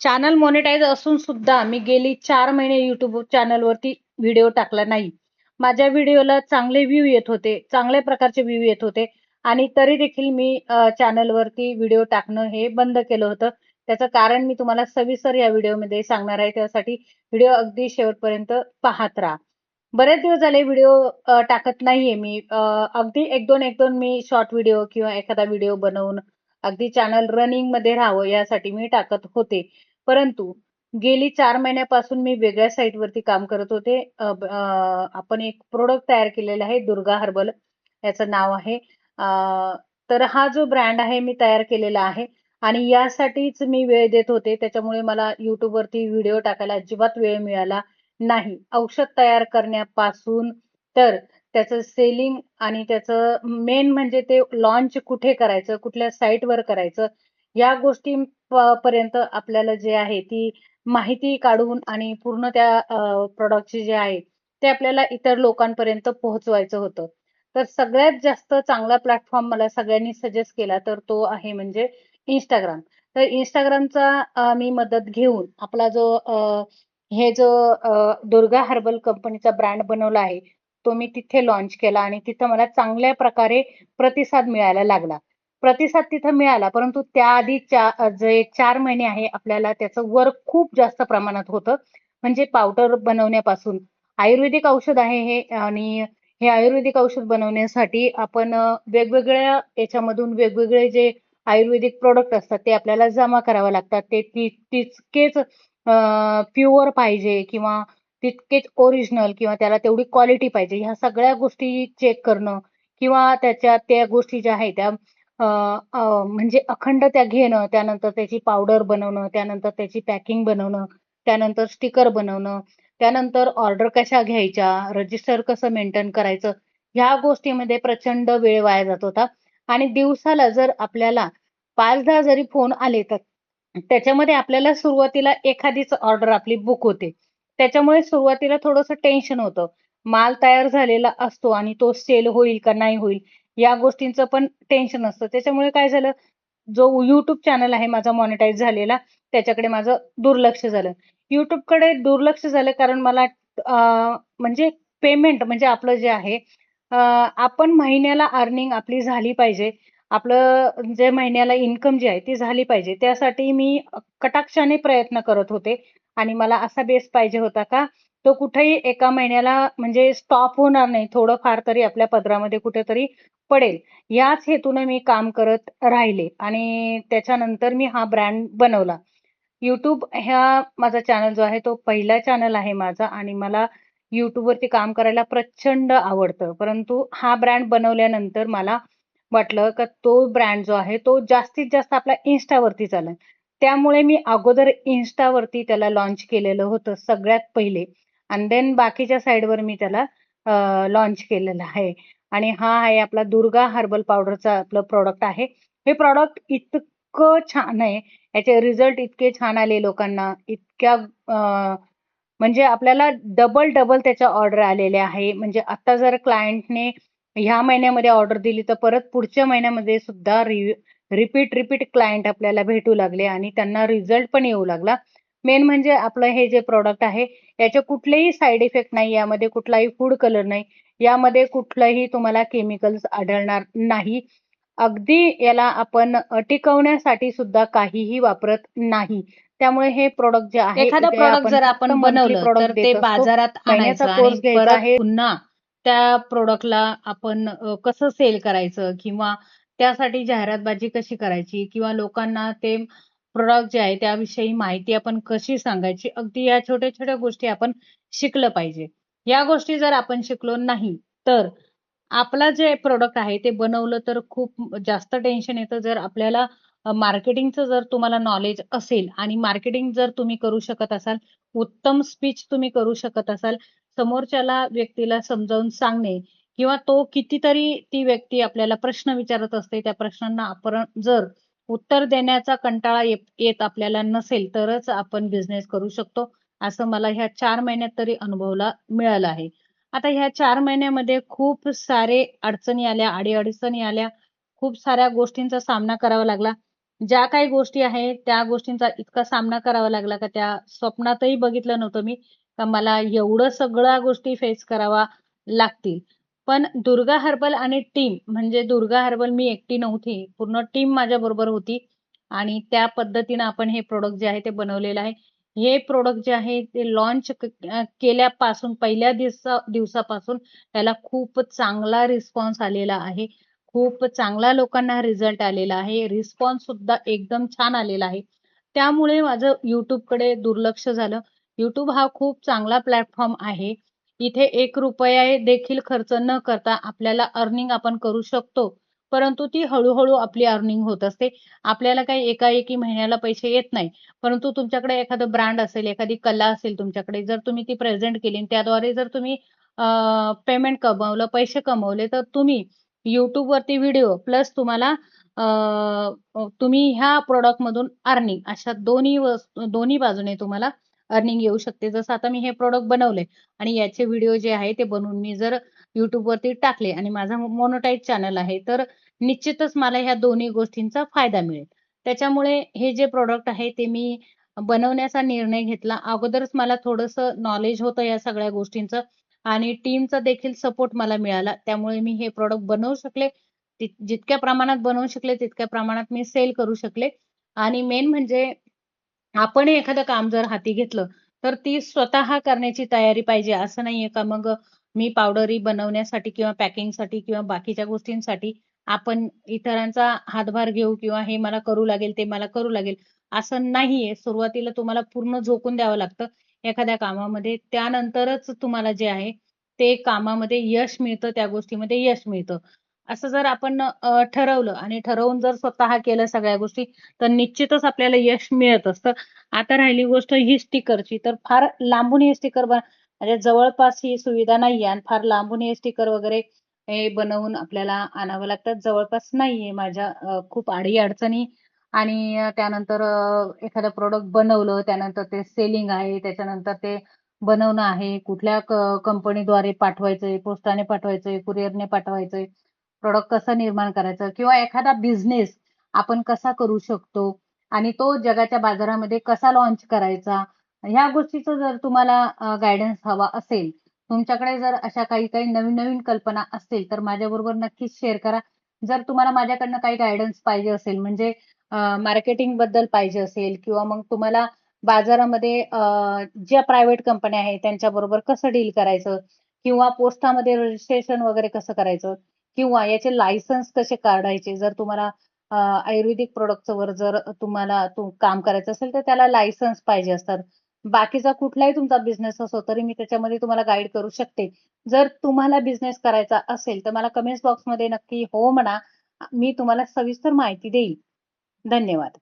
Channel monetize असून सुद्धा मी गेली 4 महिने YouTube चॅनलवरती व्हिडिओ टाकला नाही. माझ्या व्हिडिओला चांगले व्ह्यू येत होते, चांगल्या प्रकारचे व्ह्यू येत होते आणि तरी देखील मी चॅनलवरती व्हिडिओ टाकणं हे बंद केलं होतं. त्याचं कारण मी तुम्हाला सविस्तर या व्हिडिओमध्ये सांगणार आहे. त्यासाठी व्हिडिओ अगदी शेवटपर्यंत पाहत राहा. बरेच दिवस झाले व्हिडिओ टाकत नाहीये मी. अगदी 1-2 मी शॉर्ट व्हिडिओ किंवा एखादा व्हिडिओ बनवून अगदी चॅनल रनिंगमध्ये राहावं यासाठी मी टाकत होते. परंतु गेली 4 महिन्यापासून मी वेगळ्या साईटवरती काम करत होते. आपण एक प्रोडक्ट तयार केलेला आहे दुर्गा हर्बल याचं नाव आहे. तर हा जो ब्रँड आहे मी तयार केलेला आहे आणि यासाठीच मी वेळ देत होते. त्याच्यामुळे मला YouTubeवरती व्हिडिओ टाकायला अजिबात वेळ मिळाला नाही. औषध तयार करण्यापासून तर त्याचं सेलिंग आणि त्याचं मेन म्हणजे ते लॉन्च कुठे करायचं, कुठल्या साईटवर करायचं, या गोष्टी पर्यंत आपल्याला जे आहे ती माहिती काढून आणि पूर्ण त्या प्रॉडक्टची जे आहे ते आपल्याला इतर लोकांपर्यंत पोहोचवायचं होतं. तर सगळ्यात जास्त चांगला प्लॅटफॉर्म मला सगळ्यांनी सजेस्ट केला तर तो आहे म्हणजे Instagram. तर Instagramचा मी मदत घेऊन आपला जो हे जो दुर्गा हर्बल कंपनीचा ब्रँड बनवला आहे, तो मी तिथे लॉन्च केला आणि तिथं मला चांगल्या प्रकारे प्रतिसाद मिळायला लागला. प्रतिसाद तिथं मिळाला, परंतु त्याआधी जे 4 महिने आहे आपल्याला त्याचं वर्क खूप जास्त प्रमाणात होतं. म्हणजे पावडर बनवण्यापासून आयुर्वेदिक औषध आहे हे आणि हे आयुर्वेदिक औषध बनवण्यासाठी आपण वेगवेगळ्या याच्यामधून वेगवेगळे जे आयुर्वेदिक प्रॉडक्ट असतात ते आपल्याला जमा करावे लागतात. ते तितकेच प्युअर पाहिजे किंवा तितकेच ओरिजिनल किंवा त्याला तेवढी क्वालिटी पाहिजे. ह्या सगळ्या गोष्टी चेक करणं किंवा त्या गोष्टी ज्या आहेत त्या अ, अ, म्हणजे अखंड त्या घेणं, त्यानंतर त्याची पावडर बनवणं, त्यानंतर त्याची पॅकिंग बनवणं, त्यानंतर स्टिकर बनवणं, त्यानंतर ऑर्डर कशा घ्यायच्या, रजिस्टर कसं मेंटेन करायचं, ह्या गोष्टीमध्ये प्रचंड वेळ वाया जात होता. आणि दिवसाला जर आपल्याला 5-10 जरी फोन आले तर त्याच्यामध्ये आपल्याला सुरुवातीला एखादीच ऑर्डर आपली बुक होते. त्याच्यामुळे सुरुवातीला थोडंसं टेन्शन होतं. माल तयार झालेला असतो आणि तो सेल होईल का नाही होईल या गोष्टींचं पण टेन्शन असतं. त्याच्यामुळे काय झालं, जो YouTube चॅनल आहे माझा मॉनिटाईज झालेला, त्याच्याकडे माझं दुर्लक्ष झालं. YouTubeकडे दुर्लक्ष झालं कारण मला म्हणजे पेमेंट म्हणजे आपलं जे आहे आपण महिन्याला अर्निंग आपली झाली पाहिजे. आपलं जे महिन्याला इन्कम जी आहे ती झाली पाहिजे. त्यासाठी मी कटाक्षाने प्रयत्न करत होते आणि मला असा बेस पाहिजे होता का तो कुठेही एका महिन्याला म्हणजे स्टॉप होणार नाही. थोडंफार तरी आपल्या पदरामध्ये कुठेतरी पडेल. याच हेतूने मी काम करत राहिले आणि त्याच्यानंतर मी हा ब्रँड बनवला. YouTube ह्या माझा चॅनल जो आहे तो पहिला चॅनल आहे माझा आणि मला YouTubeवरती काम करायला प्रचंड आवडतं. परंतु हा ब्रँड बनवल्यानंतर मला वाटलं का तो ब्रँड जो आहे तो जास्तीत जास्त आपला Instaवरती चालेल. त्यामुळे मी अगोदर Instaवरती त्याला लॉन्च केलेलं होतं सगळ्यात पहिले आणि देन बाकीच्या साइडवर मी त्याला लॉन्च केलेलं आहे. आणि हा आहे आपला दुर्गा हर्बल पावडरचा आपलं प्रॉडक्ट आहे. हे प्रॉडक्ट इतकं छान आहे. याचे रिझल्ट इतके छान आले लोकांना, इतक्या म्हणजे आपल्याला डबल त्याच्या ऑर्डर आलेल्या आहे. म्हणजे आता जर क्लायंटने ह्या महिन्यामध्ये ऑर्डर दिली, तर परत पुढच्या महिन्यामध्ये सुद्धा रिपीट क्लायंट आपल्याला भेटू लागले आणि त्यांना रिझल्ट पण येऊ लागला. मेन म्हणजे आपलं हे जे प्रॉडक्ट आहे, याचे कुठलेही साइड इफेक्ट नाही. यामध्ये कुठलाही फूड कलर नाही. यामध्ये कुठलंही तुम्हाला केमिकल्स आढळणार नाही. अगदी याला आपण टिकवण्यासाठी सुद्धा काहीही वापरत नाही. त्यामुळे हे प्रॉडक्ट जे आहे, एखादं ते प्रॉडक्ट आपण जर फक्त आपण मंथली बनवलं प्रॉडक्ट तर ते देत असतो. बाजारात महिन्याचा आणायचं आणि कोर्स घ्यायचा परत आहे. पुन्हा त्या प्रॉडक्टला आपण कसं सेल करायचं किंवा त्यासाठी जाहिरातबाजी कशी करायची किंवा लोकांना ते प्रॉडक्ट जे आहे त्याविषयी माहिती आपण कशी सांगायची, अगदी या छोट्या-छोट्या गोष्टी आपण शिकलं पाहिजे. या गोष्टी जर आपण शिकलो नाही, तर आपला जे प्रॉडक्ट आहे ते बनवलं तर खूप जास्त टेन्शन येतं. जर आपल्याला मार्केटिंगचं जर तुम्हाला नॉलेज असेल आणि मार्केटिंग जर तुम्ही करू शकत असाल, उत्तम स्पीच तुम्ही करू शकत असाल, समोरच्याला व्यक्तीला समजावून सांगणे किंवा तो कितीतरी ती व्यक्ती आपल्याला प्रश्न विचारत असते, त्या प्रश्नांना आपण जर उत्तर देण्याचा कंटाळा येत आपल्याला नसेल, तरच आपण बिझनेस करू शकतो. असं मला ह्या 4 महिन्यात तरी अनुभवाला मिळालं आहे. आता ह्या 4 महिन्यामध्ये खूप सारे अडचणी आल्या, अडी-अडचणी आल्या, खूप साऱ्या गोष्टींचा सामना करावा लागला. ज्या काही गोष्टी आहेत त्या गोष्टींचा इतका सामना करावा लागला का त्या स्वप्नातही बघितलं नव्हतं मी का मला एवढं सगळ्या गोष्टी फेस करावा लागतील. पण दुर्गा हर्बल आणि टीम म्हणजे दुर्गा हर्बल मी एकटी नव्हती. पूर्ण टीम माझ्या बरोबर होती आणि त्या पद्धतीनं आपण हे प्रॉडक्ट जे आहे ते बनवलेलं आहे. हे प्रॉडक्ट जे आहे ते लॉन्च केल्यापासून पहिल्या दिवसापासून त्याला खूप चांगला रिस्पॉन्स आलेला आहे. खूप चांगला लोकांना रिझल्ट आलेला आहे. रिस्पॉन्स सुद्धा एकदम छान आलेला आहे. त्यामुळे माझं YouTubeकडे दुर्लक्ष झालं. YouTube हा खूप चांगला प्लॅटफॉर्म आहे. इथे ₹1 देखील खर्च न करता आपल्याला अर्निंग आपण करू शकतो. परंतु ती हळू आपली अर्निंग होत असते. आपल्याला काही एकाएकी महिन्याला पैसे येत नाही. परंतु तुमच्याकडे एखादं ब्रँड असेल, एखादी कला असेल तुमच्याकडे, जर तुम्ही ती प्रेझेंट केली आणि त्याद्वारे जर तुम्ही पेमेंट कमवलं, पैसे कमवले, तर तुम्ही YouTubeवरती व्हिडिओ प्लस तुम्हाला तुम्ही ह्या प्रॉडक्टमधून अर्निंग अशा दोन्ही बाजूने तुम्हाला अर्निंग येऊ शकते. जसं आता मी हे प्रॉडक्ट बनवले आणि याचे व्हिडिओ जे आहे ते बनवून मी जर YouTubeवरती टाकले आणि माझा मोनोटाईज चॅनल आहे, तर निश्चितच मला ह्या दोन्ही गोष्टींचा फायदा मिळेल. त्याच्यामुळे हे जे प्रॉडक्ट आहे ते मी बनवण्याचा निर्णय घेतला. अगोदरच मला थोडंसं नॉलेज होतं या सगळ्या गोष्टींचं आणि टीमचा देखील सपोर्ट मला मिळाला. त्यामुळे मी हे प्रॉडक्ट बनवू शकले. जितक्या प्रमाणात बनवू शकले, तितक्या प्रमाणात मी सेल करू शकले आणि मेन म्हणजे आपण एखादं काम जर हाती घेतलं, तर ती स्वतः करण्याची तयारी पाहिजे. असं नाहीये का मग मी पावडरी बनवण्यासाठी किंवा पॅकिंगसाठी किंवा बाकीच्या गोष्टींसाठी आपण इतरांचा हातभार घेऊ किंवा हे मला करू लागेल, ते मला करू लागेल, असं नाहीये. सुरुवातीला तुम्हाला पूर्ण झोकून द्यावं लागतं एखाद्या कामामध्ये. त्यानंतरच तुम्हाला जे आहे ते कामामध्ये यश मिळतं, त्या गोष्टीमध्ये यश मिळतं. असं जर आपण ठरवलं आणि ठरवून जर स्वतः केलं सगळ्या गोष्टी, तर निश्चितच आपल्याला यश मिळत असतं. आता राहिली गोष्ट ही स्टिकरची, तर फार लांबून हे स्टिकर म्हणजे जवळपास ही सुविधा नाहीये आणि फार लांबून हे स्टिकर वगैरे हे बनवून आपल्याला आणावं लागतात. जवळपास नाहीये माझ्या खूप अडी-अडचणी आणि त्यानंतर एखादं प्रॉडक्ट बनवलं, त्यानंतर ते सेलिंग आहे, त्याच्यानंतर ते बनवणं आहे, कुठल्या कंपनीद्वारे पाठवायचंय, पोस्टाने पाठवायचंय, कुरिअरने पाठवायचंय, प्रॉडक्ट कसं निर्माण करायचं किंवा एखादा बिझनेस आपण कसा करू शकतो आणि तो जगाच्या बाजारामध्ये कसा लॉन्च करायचा. ह्या गोष्टीचं जर तुम्हाला गाईडन्स हवा असेल, तुमच्याकडे जर अशा काही नवीन-नवीन कल्पना असतील, तर माझ्याबरोबर नक्कीच शेअर करा. जर तुम्हाला माझ्याकडनं काही गाईडन्स पाहिजे असेल म्हणजे मार्केटिंगबद्दल पाहिजे असेल किंवा मग तुम्हाला बाजारामध्ये ज्या प्रायव्हेट कंपन्या आहेत त्यांच्याबरोबर कसं डील करायचं किंवा पोस्टामध्ये रजिस्ट्रेशन वगैरे कसं करायचं किंवा याचे लायसन्स कसे काढायचे. जर तुम्हाला आयुर्वेदिक प्रॉडक्टचं वर जर तुम्हाला काम करायचं असेल, तर त्याला लायसन्स पाहिजे असतात. बाकीचा कुठलाही तुमचा बिझनेस असो, तरी मी त्याच्यामध्ये तुम्हाला गाईड करू शकते. जर तुम्हाला बिझनेस करायचा असेल, तर मला कमेंट्स बॉक्समध्ये नक्की हो म्हणा. मी तुम्हाला सविस्तर माहिती देईल. धन्यवाद.